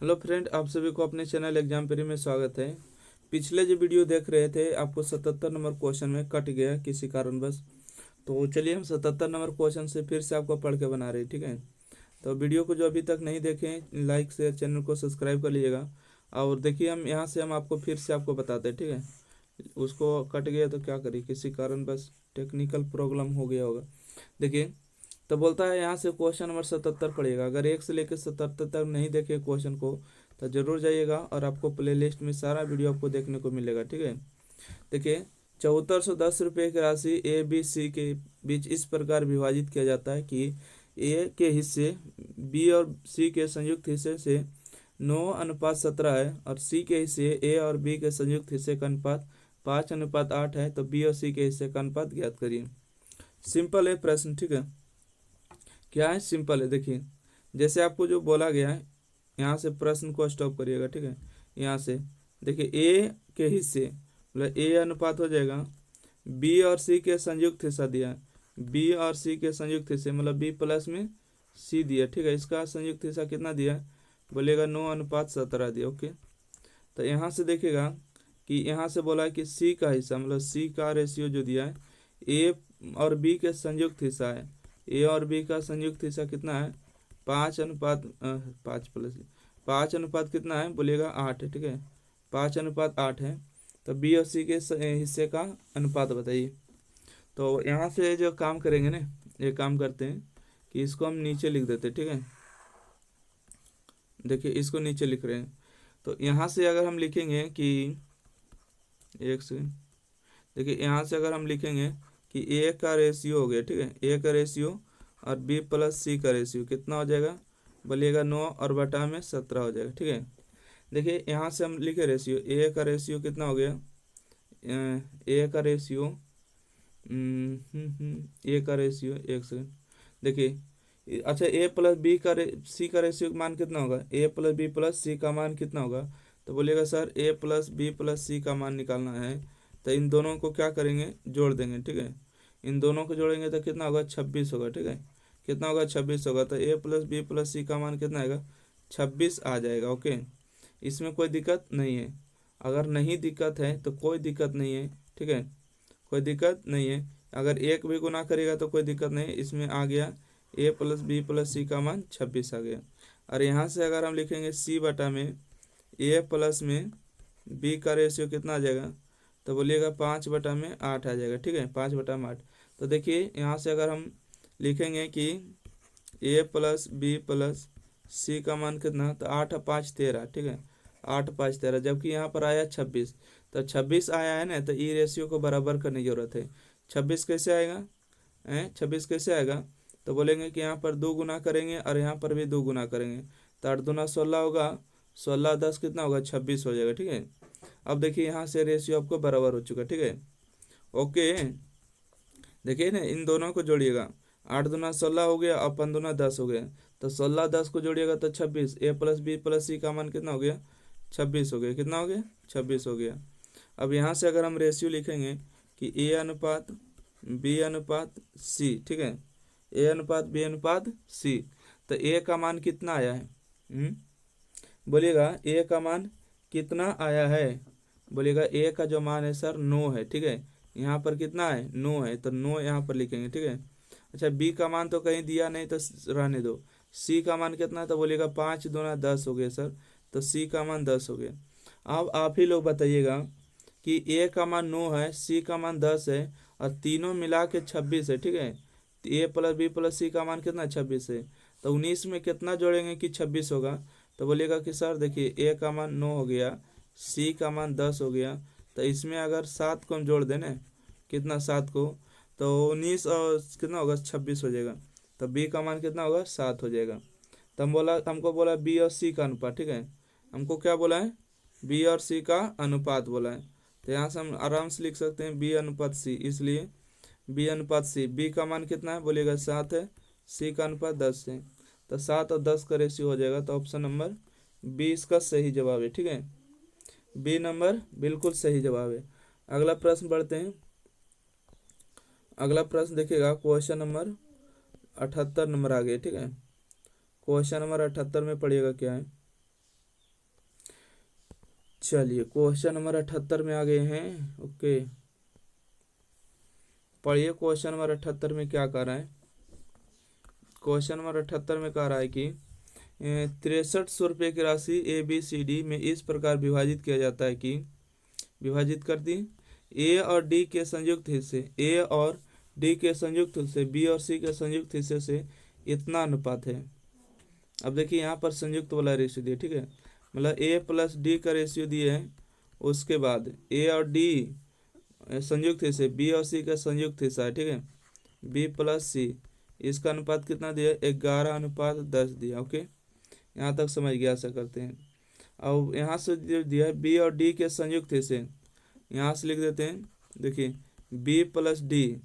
Hello friend, आप सभी को अपने चैनल एग्जाम पेरी में स्वागत है। पिछले जो वीडियो देख रहे थे आपको 77 नंबर क्वेश्चन में कट गया किसी कारणवश। तो चलिए हम 77 नंबर क्वेश्चन से फिर से आपको पढ़ के बना रहे हैं, ठीक है। तो वीडियो को जो अभी तक नहीं देखें, लाइक शेयर चैनल को सब्सक्राइब कर लीजिएगा। और देखिए हम यहाँ से हम आपको फिर से आपको बताते हैं, ठीक है। उसको कट गया तो क्या करिए, किसी कारणवश टेक्निकल प्रॉब्लम हो गया होगा। देखिए, तो बोलता है यहाँ से क्वेश्चन नंबर 77 पढ़िएगा। अगर 1 से लेकर 77 तक नहीं देखे क्वेश्चन को तो जरूर जाइएगा और आपको प्लेलिस्ट में सारा वीडियो आपको देखने को मिलेगा, ठीक है। देखिए, 7410 रुपये की राशि ए बी सी के बीच इस प्रकार विभाजित किया जाता है कि ए के हिस्से बी और सी के संयुक्त हिस्से से 9:17 है और सी के हिस्से ए और बी के संयुक्त हिस्से का अनुपात 5:8 है। तो बी और सी के हिस्से का अनुपात ज्ञात करिए। सिंपल है प्रश्न, ठीक है। क्या है, सिंपल है। देखिए, जैसे आपको जो बोला गया है, यहाँ से प्रश्न को स्टॉप करिएगा, ठीक है। यहाँ से देखिए, ए के हिस्से मतलब ए अनुपात हो जाएगा बी और सी के संयुक्त हिस्सा दिया है। बी और सी के संयुक्त हिस्से मतलब बी प्लस में सी दिया, ठीक है। इसका संयुक्त हिस्सा कितना दिया है, बोलेगा 9:17 दिया। ओके, तो यहाँ से देखिएगा कि यहाँ से बोला है कि सी का हिस्सा मतलब सी का रेशियो जो दिया है ए और बी के संयुक्त हिस्सा है। ए और बी का संयुक्त हिस्सा कितना है, 5:5 कितना है, बोलिएगा 8 है, ठीक है। 5:8 है। तो बी और सी के हिस्से का अनुपात बताइए। तो यहाँ से जो काम करेंगे ना, ये काम करते हैं कि इसको हम नीचे लिख देते हैं, ठीक है। देखिए, इसको नीचे लिख रहे हैं। तो यहाँ से अगर हम लिखेंगे कि एक सेकेंड, देखिए यहाँ से अगर हम लिखेंगे कि ए का रेशियो हो गया, ठीक है। ए का रेशियो और बी प्लस सी का रेशियो कितना हो जाएगा, बोलिएगा 9 और बटा में 17 हो जाएगा, ठीक है। देखिए यहाँ से हम लिखे रेशियो, ए का रेशियो कितना हो गया, ए का रेशियो ए का रेशियो एक सेकेंड। देखिए, अच्छा, ए प्लस बी का सी का रेशियो मान कितना होगा, ए प्लस बी प्लस सी का मान कितना होगा। तो बोलिएगा सर ए प्लस बी प्लस सी का मान निकालना है। तो इन दोनों को क्या करेंगे, जोड़ देंगे, ठीक है। इन दोनों को जोड़ेंगे तो कितना होगा, 26 होगा, ठीक है। कितना होगा, 26 होगा। तो ए प्लस बी प्लस सी का मान कितना आएगा, 26 आ जाएगा। ओके, इसमें कोई दिक्कत नहीं है। अगर नहीं दिक्कत है तो कोई दिक्कत नहीं है, ठीक है। कोई दिक्कत नहीं है। अगर एक भी गुना करेगा तो कोई दिक्कत नहीं, इसमें आ गया ए प्लस बी प्लस सी का मान 26 आ गया। और यहाँ से अगर हम लिखेंगे सी बटा में ए प्लस में बी का रेशियो कितना आ जाएगा, तो बोलिएगा 5/8 आ जाएगा, ठीक है। 5/8। तो देखिए यहाँ से अगर हम लिखेंगे कि ए प्लस बी प्लस सी का मान कितना, तो 8 और 5 13, ठीक है। 8 5 13, जबकि यहाँ पर आया 26। तो 26 आया है ना, तो ई रेशियो को बराबर करने की जरूरत है। 26 कैसे आएगा, 26 कैसे आएगा, तो बोलेंगे कि यहाँ पर 2 गुना करेंगे और यहाँ पर भी 2 गुना करेंगे। तो 8 दूना 16 होगा, 16 10 कितना होगा, 26 हो जाएगा, ठीक है। अब देखिए यहाँ से रेशियो आपको बराबर हो चुका, ठीक है। ओके, देखिए ना, इन दोनों को जोड़िएगा। 8 दूना 16 हो गया और 5 दूना 10 हो गया। तो 16 10 को जोड़िएगा तो 26। ए प्लस बी प्लस सी का मान कितना हो गया, 26 हो गया। कितना हो गया, 26 हो गया। अब यहाँ से अगर हम रेशियो लिखेंगे कि ए अनुपात बी अनुपात सी, ठीक है। ए अनुपात बी अनुपात सी। तो ए का मान कितना आया है, बोलिएगा ए का मान कितना आया है। बोलिएगा ए का जो मान है सर 9 है, ठीक है। यहाँ पर कितना है, 9 है, तो 9 यहाँ पर लिखेंगे, ठीक है। अच्छा, बी का मान तो कहीं दिया नहीं तो रहने दो। सी का मान कितना है, तो बोलिएगा 5 दूना 10 हो गया सर। तो सी का मान 10 हो गया। अब आप ही लोग बताइएगा कि ए का मान 9 है, सी का मान 10 है और तीनों मिला के 26 है, ठीक है। ए प्लस बी प्लस सी का मान कितना, 26 है। तो 19 में कितना जोड़ेंगे कि 26 होगा। तो बोलिएगा कि सर देखिए, ए का मान 9 हो गया, सी का मान 10 हो गया। तो इसमें अगर 7 को हम जोड़ दें ना, कितना 7 को, तो 19 और कितना होगा, 26 हो जाएगा। तो बी का मान कितना होगा, 7 हो जाएगा। तो हमको बोला बी और सी का अनुपात, ठीक है। हमको क्या बोला है, बी और सी का अनुपात बोला है। तो यहाँ से हम आराम से लिख सकते हैं बी अनुपात सी, इसलिए बी अनुपात सी। बी का मान कितना है, बोलिएगा 7 है। सी का अनुपात 10 है। तो 7 और 10 का रेशियो हो जाएगा। तो ऑप्शन नंबर बी इसका सही जवाब है, ठीक है। बी नंबर बिल्कुल सही जवाब है। अगला प्रश्न बढ़ते हैं। अगला प्रश्न देखिएगा, क्वेश्चन नंबर 78 नंबर आ गया, ठीक है। क्वेश्चन नंबर 78 में पढ़िएगा क्या है। चलिए क्वेश्चन नंबर 78 में आ गए हैं। ओके, पढ़िए क्वेश्चन नंबर 78 में क्या कर रहा है। क्वेश्चन नंबर 78 में कह रहा है कि 6300 रुपये की राशि ए बी सी डी में इस प्रकार विभाजित किया जाता है कि, विभाजित कर दी, ए और डी के संयुक्त हिस्से, ए और डी के संयुक्त हिस्से बी और सी के संयुक्त हिस्से से इतना अनुपात है। अब देखिए यहाँ पर संयुक्त वाला रेशियो दिया, ठीक है, मतलब ए प्लस डी का रेशियो दिए है, उसके बाद ए और डी संयुक्त हिस्से बी और सी का संयुक्त हिस्सा है, ठीक है, बी प्लस सी, इसका अनुपात कितना दिया, 11:10 दिया। ओके, यहाँ तक समझ गया, ऐसा करते हैं। अब यहाँ से जो दिया है बी और डी के संयुक्त हिस्से, यहाँ से लिख देते हैं। देखिए बी प्लस डी,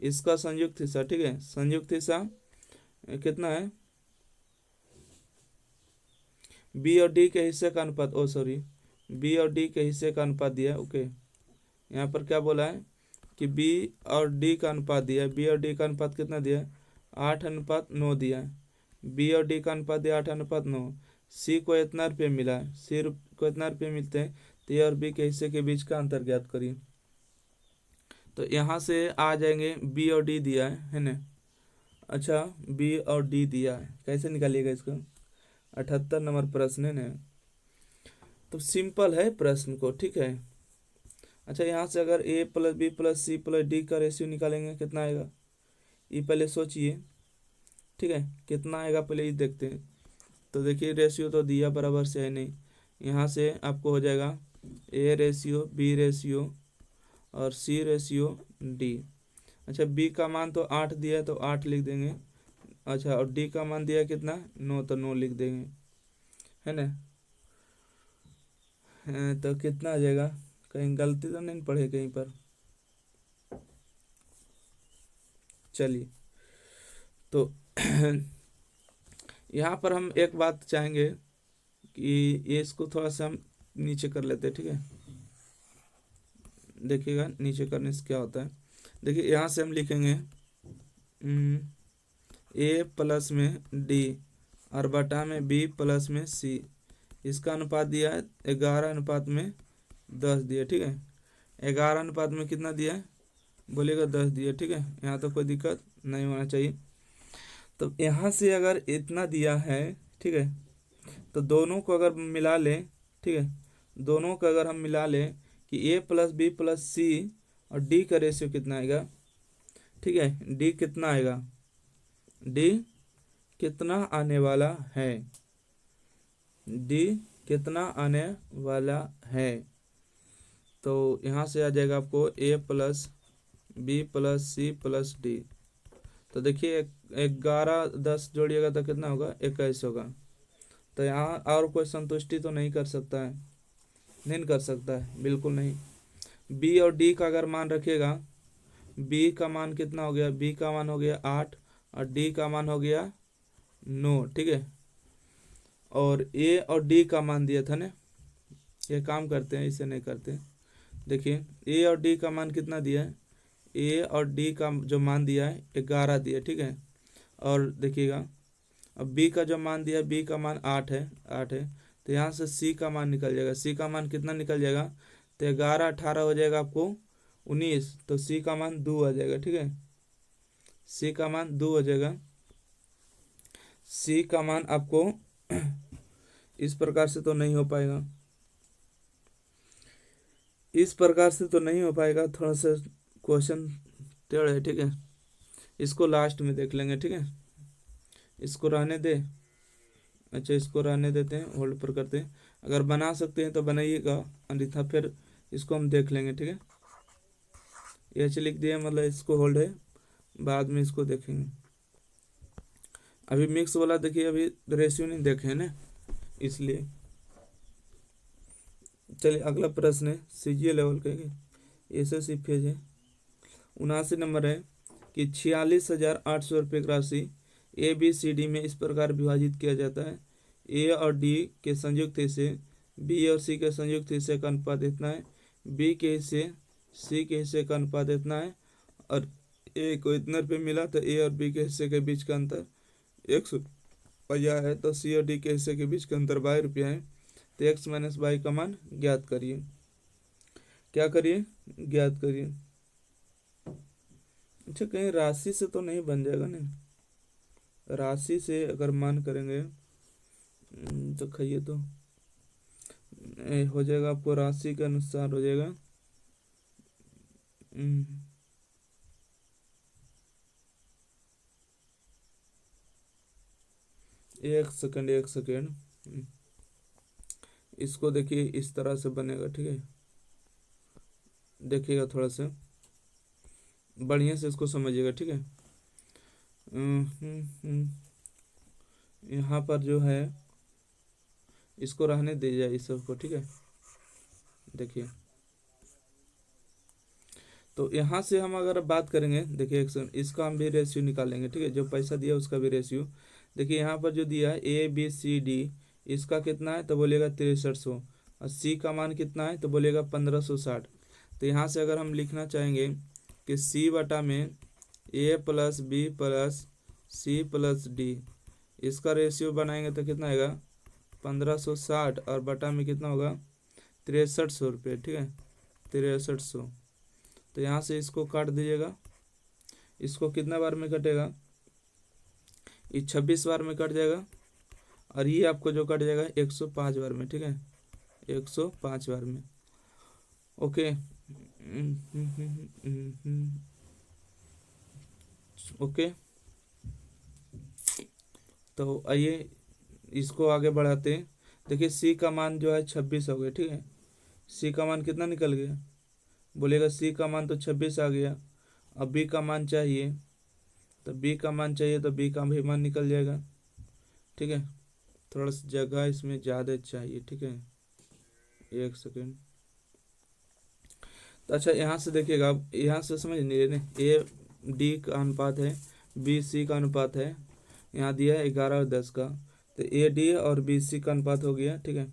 इसका संयुक्त हिस्सा, ठीक है, संयुक्त हिस्सा कितना है, बी और डी के हिस्से का अनुपात, ओ सॉरी, बी और डी के हिस्से का अनुपात दिया है। ओके, यहाँ पर क्या बोला है कि बी और डी का अनुपात दिया है, बी और डी का अनुपात कितना दिया है, 8:9 दिया है। बी और डी का अनुपात दिया 8:9। सी को इतना रुपये मिला है, सी को इतना रुपये मिलते हैं, तो ए और बी के हिस्से के बीच का अंतर ज्ञात करिए। तो यहाँ से आ जाएंगे, बी और डी दिया है ना। अच्छा, बी और डी दिया है, कैसे निकालिएगा इसको, 78 नंबर प्रश्न है ना, तो सिंपल है प्रश्न को, ठीक है। अच्छा, यहाँ से अगर A plus B plus C plus D का रेशियो निकालेंगे कितना आएगा, ये पहले सोचिए, ठीक है, कितना आएगा पहले ये देखते हैं। तो देखिए रेशियो तो दिया बराबर से है नहीं, यहाँ से आपको हो जाएगा ए रेशियो बी रेशियो और सी रेशियो डी। अच्छा, बी का मान तो 8 दिया है तो 8 लिख देंगे। अच्छा, और डी का मान दिया कितना, 9, तो 9 लिख देंगे, है ना। तो कितना आ जाएगा, कहीं गलती तो नहीं पढ़े कहीं पर। चलिए, तो यहाँ पर हम एक बात चाहेंगे कि ये इसको थोड़ा सा हम नीचे कर लेते हैं, ठीक है। देखिएगा नीचे करने से क्या होता है। देखिए यहाँ से हम लिखेंगे ए प्लस में डी और बटा में बी प्लस में सी, इसका अनुपात दिया है 11:10 दिया, ठीक है। 11 में कितना दिया है, बोलेगा 10 दिया, ठीक है। यहाँ तो कोई दिक्कत नहीं होना चाहिए। तो यहाँ से अगर इतना दिया है, ठीक है, तो दोनों को अगर मिला लें, ठीक है, दोनों को अगर हम मिला लें कि ए प्लस बी प्लस सी और डी का रेशियो कितना आएगा, ठीक है, डी कितना आएगा, डी कितना आने वाला है, डी कितना आने वाला है। तो यहाँ से आ जाएगा आपको A plus B plus C plus D. तो देखिए 11:10 जोड़िएगा तो कितना होगा, 21 होगा। तो यहाँ और कोई संतुष्टि तो नहीं कर सकता है, नहीं कर सकता है, बिल्कुल नहीं। बी और डी का अगर मान रखिएगा, बी का मान कितना हो गया, बी का मान हो गया 8 और डी का मान हो गया 9, ठीक है। और ए और डी का मान दिया था ना, ये काम करते हैं, इसे नहीं करते। देखिए ए और डी का मान कितना दिया है, ए और डी का जो मान दिया है 11 दिया, ठीक है। और देखिएगा अब बी का जो मान दिया, बी का मान 8 है, 8 है। तो यहाँ से सी का मान निकल जाएगा, सी का मान कितना निकल जाएगा, तो 11 18 हो जाएगा आपको 19, तो सी का मान 2 आ जाएगा, ठीक है। सी का मान 2 हो जाएगा। सी का मान आपको इस प्रकार से तो नहीं हो पाएगा, इस प्रकार से तो नहीं हो पाएगा, थोड़ा सा क्वेश्चन टेढ़ है, ठीक है। इसको लास्ट में देख लेंगे, ठीक है, इसको रहने दे। अच्छा, इसको रहने देते हैं, होल्ड पर करते हैं। अगर बना सकते हैं तो बनाइएगा, अन्यथा फिर इसको हम देख लेंगे, ठीक है। ये लिख दिया, मतलब इसको होल्ड है, बाद में इसको देखेंगे। अभी मिक्स वाला देखिए, अभी रेशियो नहीं देखे ना, इसलिए। चलिए अगला प्रश्न है सीजीए लेवल का, एसएससी फेज है। 79 नंबर है कि 46,800 रुपये की राशि ए बी सी डी में इस प्रकार विभाजित किया जाता है, ए और डी के संयुक्त हिस्से बी और सी के संयुक्त हिस्से का अनुपात इतना है, बी के हिस्से सी के हिस्से का अनुपात इतना है, और ए को इतना रुपये मिला, तो ए और बी के हिस्से के बीच का अंतर 100 रुपया है, तो सी और डी के हिस्से के बीच का अंतर 22 रुपया है। तो एक्स माइनस वाई का मान ज्ञात करिए। क्या करिए? ज्ञात करिए। अच्छा, कहीं राशि से तो नहीं बन जाएगा ना? राशि से अगर मान करेंगे तो खाइए तो हो जाएगा आपको, राशि के अनुसार हो जाएगा। एक सेकंड, एक सेकंड। इसको देखिए, इस तरह से बनेगा, ठीक है? देखिएगा थोड़ा सा बढ़िया से इसको समझिएगा, ठीक है? यहाँ पर जो है इसको रहने दीजिए इस सबको, ठीक है? देखिए, तो यहाँ से हम अगर बात करेंगे, देखिए एक सेकंड, इसका हम भी रेशियो निकालेंगे, ठीक है? जो पैसा दिया उसका भी रेशियो। देखिए यहाँ पर जो दिया है ABCD, इसका कितना है तो बोलेगा 6300, और सी का मान कितना है तो बोलेगा 1560। तो यहाँ से अगर हम लिखना चाहेंगे कि सी बटा में A+B+C+D, इसका रेशियो बनाएंगे तो कितना आएगा 1560, और बटा में कितना होगा 6300 रुपये, ठीक है? 6300। तो यहाँ से इसको काट दीजिएगा। इसको कितना बार में कटेगा? ये 26 बार में कट जाएगा, और ये आपको जो कट जाएगा 105 बार में, ठीक है? 105 बार में। ओके। ओके, तो आइए इसको आगे बढ़ाते हैं। देखिए सी का मान जो है 26 हो गया, ठीक है? सी का मान कितना निकल गया? बोलेगा सी का मान तो 26 आ गया। अब बी का मान चाहिए, तो बी का मान चाहिए तो बी का भी मान निकल जाएगा, ठीक है? थोड़ा सा जगह इसमें ज़्यादा चाहिए, ठीक है? एक सेकेंड। तो अच्छा, यहाँ से देखिएगा, अब यहाँ से समझ नहीं रहे, A D का अनुपात है, BC का अनुपात है, यहाँ दिया है 11 और 10 का, तो AD और BC का अनुपात हो गया, ठीक है?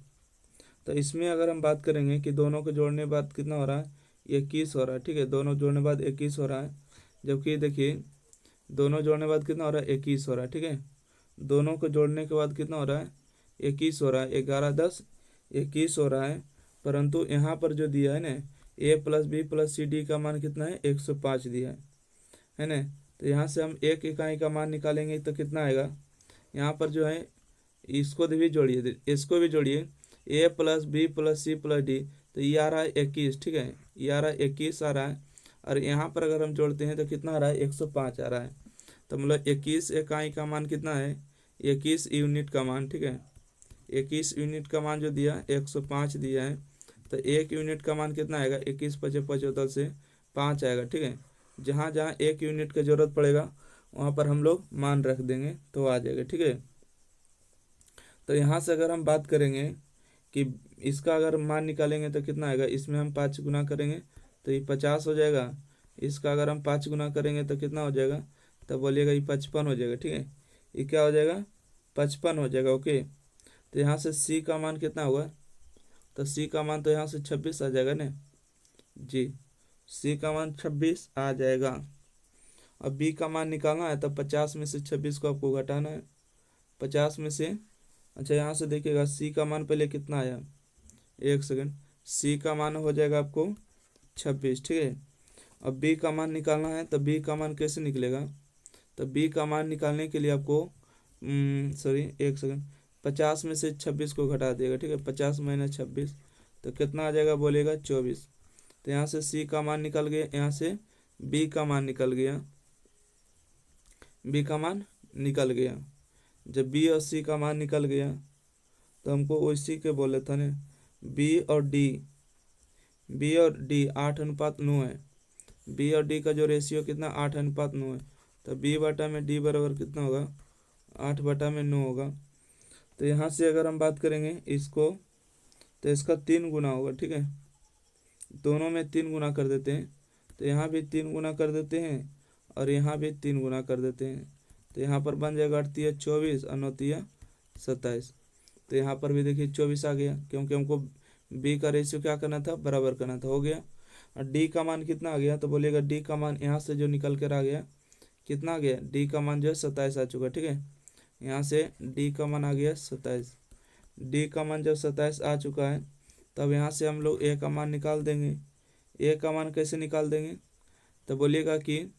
तो इसमें अगर हम बात करेंगे कि दोनों को जोड़ने के बाद कितना हो रहा है, 21 हो रहा है, ठीक है? दोनों जोड़ने के बाद 21 हो रहा है, जबकि देखिए दोनों जोड़ने के बाद कितना हो रहा है, 21 हो रहा है, ठीक है? दोनों को जोड़ने के बाद कितना हो रहा है, 21 हो रहा है, 11 10 21 हो रहा है। परंतु यहाँ पर जो दिया है ना, A+B+C+D का मान कितना है, 105 दिया है ना? तो यहाँ से हम एक इकाई का मान निकालेंगे तो कितना आएगा, यहाँ पर जो है इसको भी जोड़िए, इसको भी जोड़िए, A+B+C+D, तो ये आ रहा है 21, ठीक है? ये आ रहा है 21 आ रहा है, और यहाँ पर अगर हम जोड़ते हैं तो कितना आ रहा है, 105 आ रहा है। तो मतलब 21 इकाई का मान कितना है, 21 यूनिट का मान, ठीक है? 21 यूनिट का मान जो दिया 105 दिया है, तो एक यूनिट का मान कितना आएगा, 21 × 75 से 5 आएगा, ठीक है? जहाँ जहाँ एक यूनिट की ज़रूरत पड़ेगा वहाँ पर हम लोग मान रख देंगे तो आ जाएगा, ठीक है? तो यहाँ से अगर हम बात करेंगे कि इसका अगर मान निकालेंगे तो कितना आएगा, इसमें हम 5 गुना करेंगे तो ये 50 हो जाएगा। इसका अगर हम 5 गुना करेंगे तो कितना हो जाएगा, तो बोलिएगा ये 55 हो जाएगा, ठीक है? ये क्या हो जाएगा, 55 हो जाएगा। ओके, तो यहाँ से सी का मान कितना होगा, तो सी का मान तो यहाँ से 26 आ जाएगा ना जी, सी का मान 26 आ जाएगा। अब बी का मान निकालना है तो 50 में से 26 को आपको घटाना है, 50 में से। अच्छा, यहाँ से देखिएगा सी का मान पहले कितना आया, एक सेकंड, सी का मान हो जाएगा आपको 26, ठीक है? अब बी का मान निकालना है, तो बी का मान कैसे निकलेगा, तो बी का मान निकालने के लिए आपको सॉरी एक सेकंड, 50 में से 26 को घटा देगा, ठीक है? 50 - 26 तो कितना आ जाएगा, बोलेगा 24। तो यहाँ से सी का मान निकल गया, यहाँ से बी का मान निकल गया, बी का मान निकल गया। जब बी और सी का मान निकल गया तो हमको उसी के बोले था ना, बी और डी 8:9 है। बी और डी का जो रेशियो कितना, 8:9 है। तो बी बटा में डी बराबर कितना होगा, 8/9 होगा। तो यहाँ से अगर हम बात करेंगे इसको, तो इसका 3 गुना होगा, ठीक है? दोनों में 3 गुना कर देते हैं, तो यहाँ भी 3 गुना कर देते हैं और यहाँ भी 3 गुना कर देते हैं। तो यहाँ पर बन जाएगा 8×3 = 24 और 9×3 = 27। तो यहाँ पर भी देखिए 24 आ गया, क्योंकि हमको बी का रेशियो क्या करना था, बराबर करना था, हो गया। और डी का मान कितना आ गया, तो बोलिएगा डी का मान यहाँ से जो निकल कर आ गया, कितना आ गया, डी का मान जो है 27 आ चुका, ठीक है? यहाँ से डी का मान आ गया 27। डी का मान जब 27 आ चुका है तब यहाँ से हम लोग ए का मान निकाल देंगे। ए का मान कैसे निकाल देंगे, तो बोलिएगा कि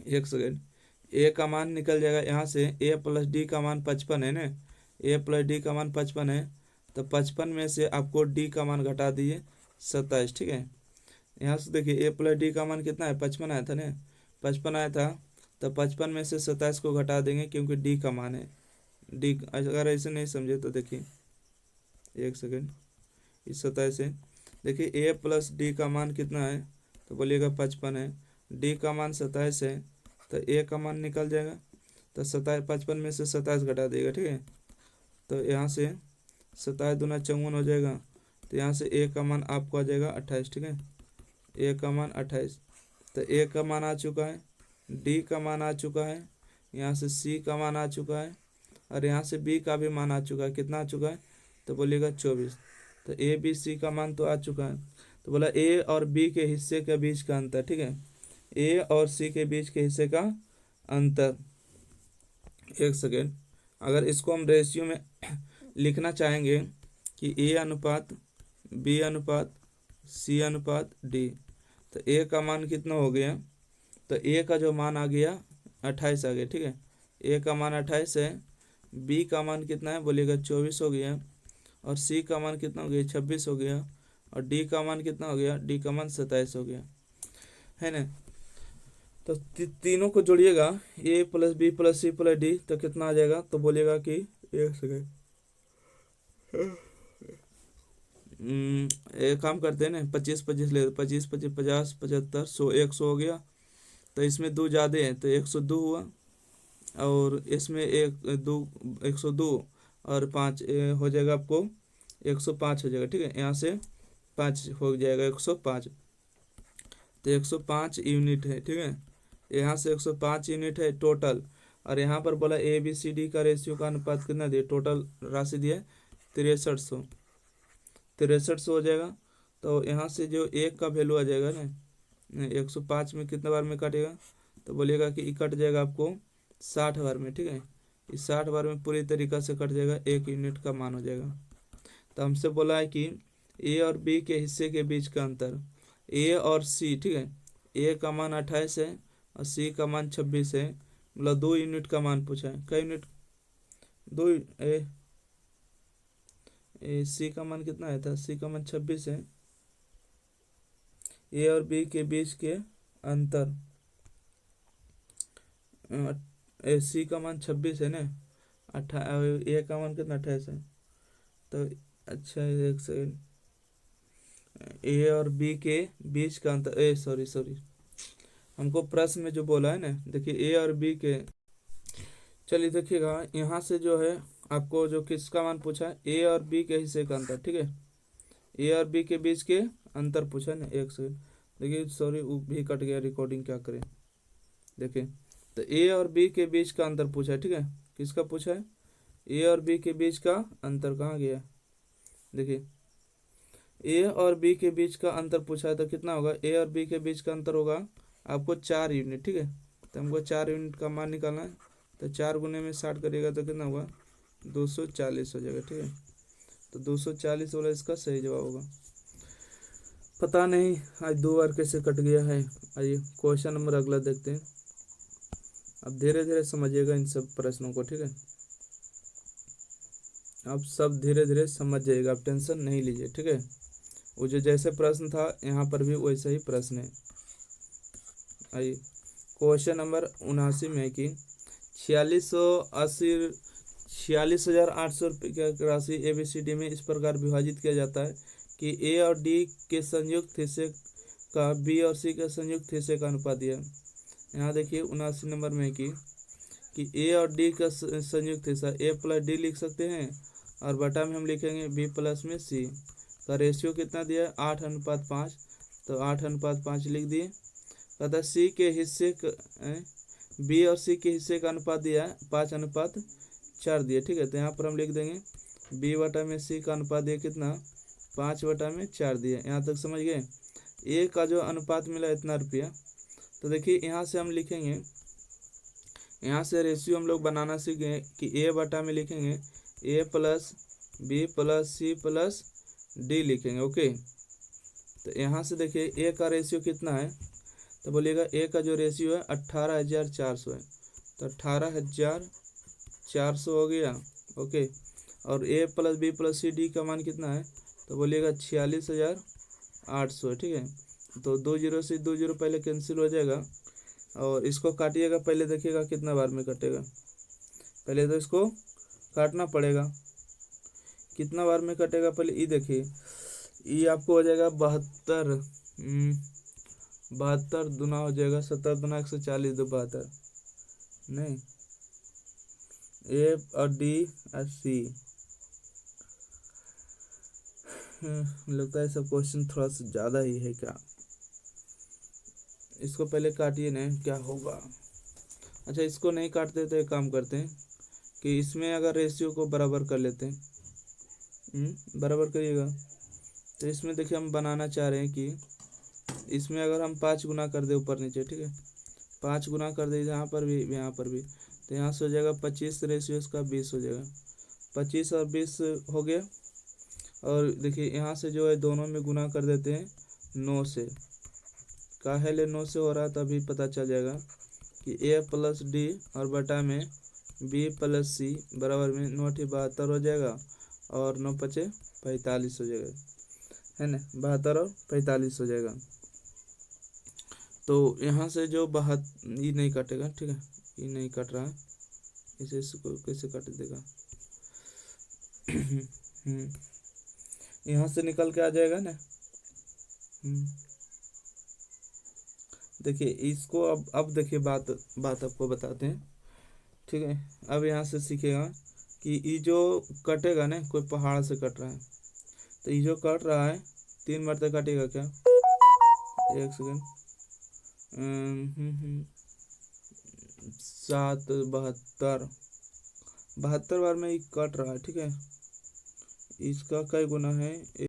एक सेकेंड, ए का मान निकल जाएगा यहाँ से, ए प्लस डी का मान 55 है ना, ए प्लस डी का मान 55 है, तो 55 में से आपको डी का मान घटा दिए 27, ठीक है। यहाँ से देखिए ए प्लस डी का मान कितना है, 55 आया था ना, 55 आया था, तो 55 में से 27 को घटा देंगे क्योंकि डी का मान है। डी अगर ऐसे नहीं समझे तो देखिए एक सेकेंड, इस 27 से देखिए ए प्लस डी का मान कितना है, तो बोलिएगा 55 है, डी का मान 27 है, तो ए का मान निकल जाएगा, तो 55 में से 27 घटा देगा, ठीक है। तो यहाँ से 27 दूना 54 हो जाएगा, तो यहाँ से ए का मान आपको आ जाएगा 28, ठीक है। ए का मान 28, तो ए का मान आ चुका है, डी का मान आ चुका है, यहाँ से सी का मान आ चुका है, और यहाँ से बी का भी मान आ चुका है। कितना आ चुका है, तो बोलिएगा 24। तो ए बी सी का मान तो आ चुका है, तो बोला ए और बी के हिस्से के बीच का अंतर, ठीक है, ए और सी के बीच के हिस्से का अंतर। एक सेकेंड, अगर इसको हम रेशियो में लिखना चाहेंगे कि ए अनुपात बी अनुपात सी अनुपात डी, तो ए का मान कितना हो गया, तो ए का जो मान आ गया 28 आ गया, ठीक है। ए का मान 28 है, बी का मान कितना है, बोलिएगा 24 हो गया, और सी का मान कितना हो गया, 26 हो गया, और डी का मान कितना हो गया, डी का मान 27 हो गया, है ना। तो तीनों को जोड़िएगा, A plus B plus C plus D, तो कितना आ जाएगा, तो बोलिएगा कि एक सेकेंड, एक काम करते हैं ना, 25 ले, 25 25 50 75 100 100 हो गया, तो इसमें दो ज़्यादा है तो 102 हुआ, और इसमें एक दो 102 और 5 हो जाएगा आपको 105 हो जाएगा, ठीक है। यहाँ से 5 हो जाएगा 105, तो 105 यूनिट है, ठीक है। यहाँ से 105 यूनिट है टोटल, और यहाँ पर बोला ए बी सी डी का रेशियो का अनुपात कितना दिया, टोटल राशि दिया 6300, 6300 हो जाएगा। तो यहाँ से जो एक का वैल्यू आ जाएगा ना, 105 में कितने बार में कटेगा, तो बोलिएगा कि कट जाएगा आपको 60 बार में, ठीक है। इस 60 बार में पूरी तरीक़ा से कट जाएगा, 1 यूनिट का मान हो जाएगा। तो हमसे बोला है कि ए और बी के हिस्से के बीच का अंतर, ए और सी, ठीक है, ए का मान 28 है और सी का मान 26 है, मतलब 2 यूनिट का मान पूछा है। कई यूनिट, 2 सी का मान कितना आया था, सी का मान 26 है, ए और बी के बीच के अंतर, सी का मान 26 है ना, ए का मान कितना 28 है, तो अच्छा एक सेकेंड, ए और बी के बीच का अंतर, सॉरी हमको प्रश्न में जो बोला है ना, देखिए ए और बी के, चलिए देखिएगा यहाँ से जो है आपको जो किसका मान पूछा है, ए और बी के हिस्से का अंतर, ठीक है, ए और बी के बीच के अंतर पूछा है ना। एक सेकेंड देखिए, सॉरी वो भी कट गया, रिकॉर्डिंग क्या करें, देखिए, तो ए और बी के बीच का अंतर पूछा है, ठीक है, किसका पूछा है, ए और बी के बीच का अंतर कहाँ गया, देखिए ए और बी के बीच का अंतर पूछा है, तो कितना होगा, ए और बी के बीच का अंतर होगा आपको 4 यूनिट, ठीक है। तो हमको 4 यूनिट का मान निकालना है, तो 4 गुने में 60 करिएगा तो कितना होगा, 240 हो जाएगा, ठीक है। तो 240 वाला इसका सही जवाब होगा। पता नहीं आज 2 बार कैसे कट गया है। आइए क्वेश्चन नंबर अगला देखते हैं। अब धीरे धीरे समझिएगा इन सब प्रश्नों को, ठीक है, आप सब धीरे धीरे समझ जाइएगा, आप टेंशन नहीं लीजिए, ठीक है। वो जो जैसे प्रश्न था यहाँ पर भी वैसा ही प्रश्न है। आइए क्वेश्चन नंबर 79 में कि 46,800 रुपये की राशि ABCD में इस प्रकार विभाजित किया जाता है कि ए और डी के संयुक्त हिस्से का बी और सी के संयुक्त हिस्से का अनुपात दिया। यहाँ देखिए 79 नंबर में कि ए और डी का संयुक्त हिस्सा, ए प्लस डी लिख सकते हैं, और बटा में हम लिखेंगे बी प्लस में सी का रेशियो कितना दिया है, 8:5, तो 8:5 लिख दिए। कहता सी के हिस्से बी और सी के हिस्से का अनुपात दिया है 5:4 दिया, ठीक है। तो यहाँ पर हम लिख देंगे बी बटा में सी का अनुपात दिया कितना, 5/4 दिया। यहाँ तक समझ गए। ए का जो अनुपात मिला इतना रुपया, तो देखिए यहाँ से हम लिखेंगे, यहाँ से रेशियो हम लोग बनाना सीख गए कि ए बटा में लिखेंगे A plus B plus C plus D लिखेंगे। ओके, तो यहाँ से देखिए ए का रेशियो कितना है, तो बोलिएगा ए का जो रेशियो है 18,400 है, तो 18,400 हो गया। ओके, और A plus B plus C D का मान कितना है, तो बोलिएगा 46,800 है। ठीक है, तो 2 जीरो से 2 जीरो पहले कैंसिल हो जाएगा, और इसको काटिएगा, पहले देखिएगा कितना बार में कटेगा, पहले तो इसको काटना पड़ेगा, कितना बार में कटेगा पहले ये देखिए। ये आपको हो जाएगा 72, 72 दुना हो जाएगा, 70 दुना 140, 2 72, नहीं ए और डी और सी। लगता है सब क्वेश्चन थोड़ा सा ज़्यादा ही है क्या, इसको पहले काटिए ना क्या होगा। अच्छा, इसको नहीं काटते तो एक काम करते हैं कि इसमें अगर रेशियो को बराबर कर लेते हैं, बराबर करिएगा। तो इसमें देखिए हम बनाना चाह रहे हैं कि इसमें अगर हम 5 गुना कर दे ऊपर नीचे, ठीक है, 5 गुना कर दे यहाँ पर भी यहाँ पर भी, तो यहाँ से हो जाएगा 25 रेशियो इसका 20 हो जाएगा, 25 और 20 हो गया। और देखिए यहाँ से जो है दोनों में गुना कर देते हैं 9 से, काहे 9 से हो रहा है, तभी पता चल जाएगा कि ए प्लस डी और बटा में बी प्लस सी बराबर में 9 72 हो जाएगा, और 9 पचे 45 हो जाएगा, है ना, 72 और 45 हो जाएगा। तो यहाँ से जो ये नहीं कटेगा, ठीक है, ये नहीं कट रहा है, इसे इसको कैसे काट देगा। यहाँ से निकल के आ जाएगा ना। देखिए इसको अब देखिए बात आपको बताते हैं, ठीक है। अब यहाँ से सीखेगा कि ये जो कटेगा ना, कोई पहाड़ से कट रहा है, तो ये जो कट रहा है 3 मरते कटेगा क्या, एक सेकेंड, 72 72 बार में ये कट रहा है, ठीक है। इसका कई गुना है,